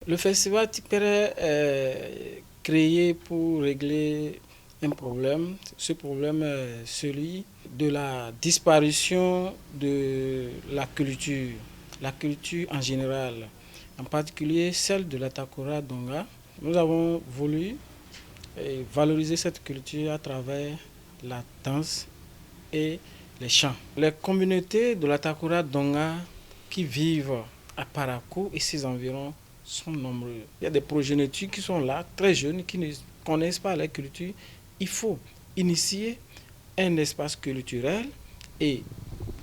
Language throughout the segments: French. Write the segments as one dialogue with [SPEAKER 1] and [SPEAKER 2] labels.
[SPEAKER 1] Le festival Tikpere est créé pour régler un problème. Ce problème est celui de la disparition de la culture en général, en particulier celle de la Takora Donga. Nous avons voulu valoriser cette culture à travers la danse et les chants. Les communautés de la Takora Donga qui vivent à Parakou et ses environs sont nombreux. Il y a des progénitures qui sont là, très jeunes, qui ne connaissent pas la culture. Il faut initier un espace culturel et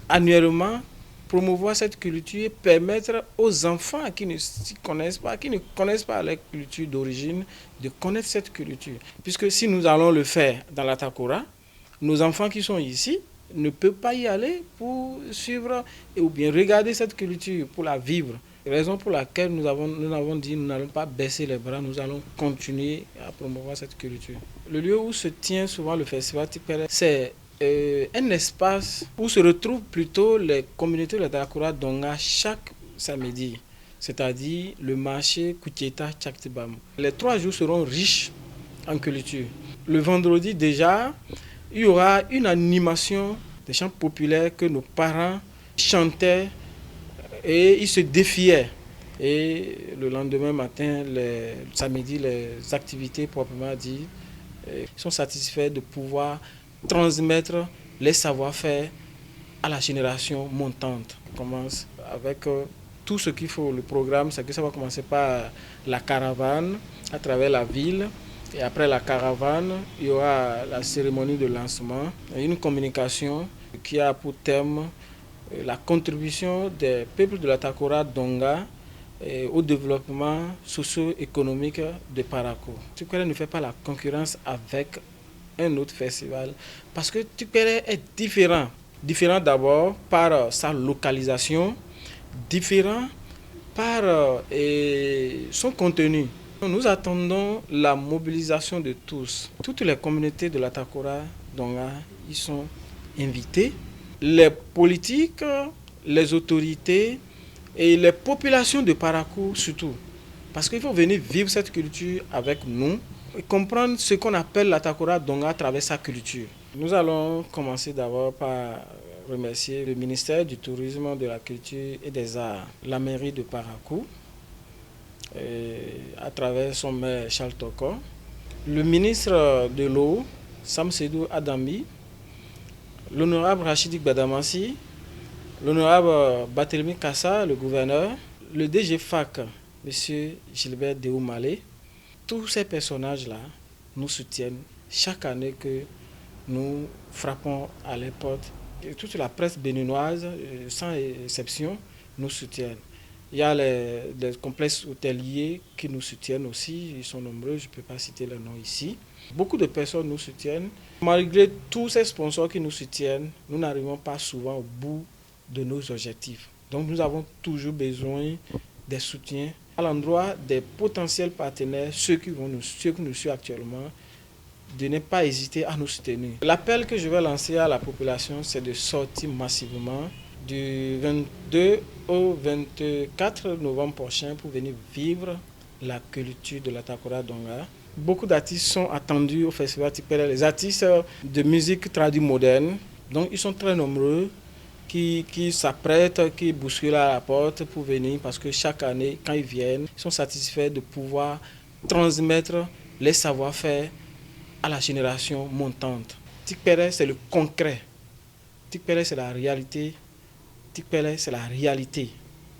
[SPEAKER 1] annuellement promouvoir cette culture et permettre aux enfants qui ne connaissent pas la culture d'origine, de connaître cette culture. Puisque si nous allons le faire dans la Takora, nos enfants qui sont ici ne peuvent pas y aller pour suivre ou bien regarder cette culture, pour la vivre. Raison pour laquelle nous avons dit nous n'allons pas baisser les bras, nous allons continuer à promouvoir cette culture. Le lieu où se tient souvent le festival Tikpere, c'est un espace où se retrouvent plutôt les communautés de la Takora Donga chaque samedi, c'est-à-dire le marché Koutieta Tchaktibam. Les 3 jours seront riches en culture. Le vendredi déjà, il y aura une animation des chants populaires que nos parents chantaient et ils se défiaient. Et le lendemain matin, samedi, les activités proprement dites, ils sont satisfaits de pouvoir transmettre les savoir-faire à la génération montante. On commence avec tout ce qu'il faut. Le programme, c'est que ça va commencer par la caravane à travers la ville. Et après la caravane, il y aura la cérémonie de lancement, une communication qui a pour thème la contribution des peuples de la Takora Donga au développement socio-économique de Parakou. Tikpere ne fait pas la concurrence avec un autre festival parce que Tikpere est différent. Différent d'abord par sa localisation, différent par son contenu. Nous attendons la mobilisation de tous. Toutes les communautés de la Takora Donga y sont invitées. Les politiques, les autorités et les populations de Parakou surtout. Parce qu'il faut venir vivre cette culture avec nous et comprendre ce qu'on appelle la Takora Donga à travers sa culture. Nous allons commencer d'abord par remercier le ministère du Tourisme, de la Culture et des Arts, la mairie de Parakou, à travers son maire Charles Toko, le ministre de l'eau, Sam Sedou Adambi, l'honorable Rachidi Badamassi, l'honorable Barthélemy Kassa, le gouverneur, le DG FAC, M. Gilbert Deoumale. Tous ces personnages-là nous soutiennent chaque année que nous frappons à les portes. Et toute la presse béninoise, sans exception, nous soutiennent. Il y a les complexes hôteliers qui nous soutiennent aussi, ils sont nombreux, je ne peux pas citer leurs noms ici. Beaucoup de personnes nous soutiennent. Malgré tous ces sponsors qui nous soutiennent, nous n'arrivons pas souvent au bout de nos objectifs. Donc nous avons toujours besoin des soutiens à l'endroit des potentiels partenaires, ceux qui nous suivent actuellement, de ne pas hésiter à nous soutenir. L'appel que je vais lancer à la population, c'est de sortir massivement du 22 au 24 novembre prochain pour venir vivre la culture de la Takora Donga. Beaucoup d'artistes sont attendus au festival Tikpere, les artistes de musique traduite moderne. Donc ils sont très nombreux qui s'apprêtent, qui bousculent à la porte pour venir parce que chaque année, quand ils viennent, ils sont satisfaits de pouvoir transmettre les savoir-faire à la génération montante. Tikpere, c'est le concret. Tikpere, c'est la réalité. Tikpere, c'est la réalité.